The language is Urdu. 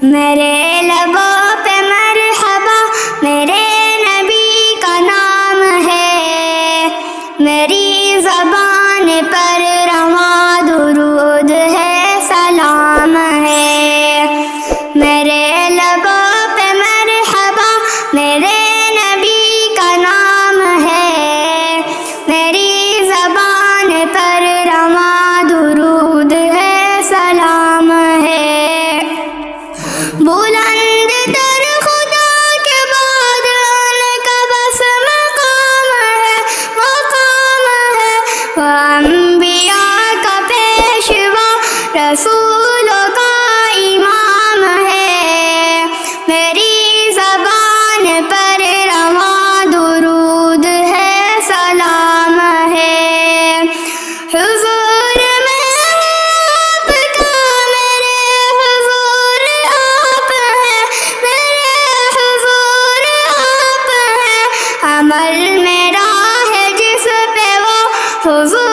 میرے لبوں پہ مرحبا میرے نبی کا نام ہے، میری زبان پر رواں درود ہے، سلام ہے۔ میرے لبوں پہ مرحبا میرے نبی کا نام ہے، میری زبان پر رواں درود ہے، سلام ہے۔ بلند تر خدا کے بعد ان کا بس مقام ہے، مقام ہے۔ وہ انبیاء کا پیشوا رسولوں کا امام ہے، میری زبان پر رواں درود ہے، سلام ہے۔ حضور میں آپ کا میرے حضور آپ ہیں، میرے حضور آپ ہیں، عمل میرا ہے جس پہ وہ حضور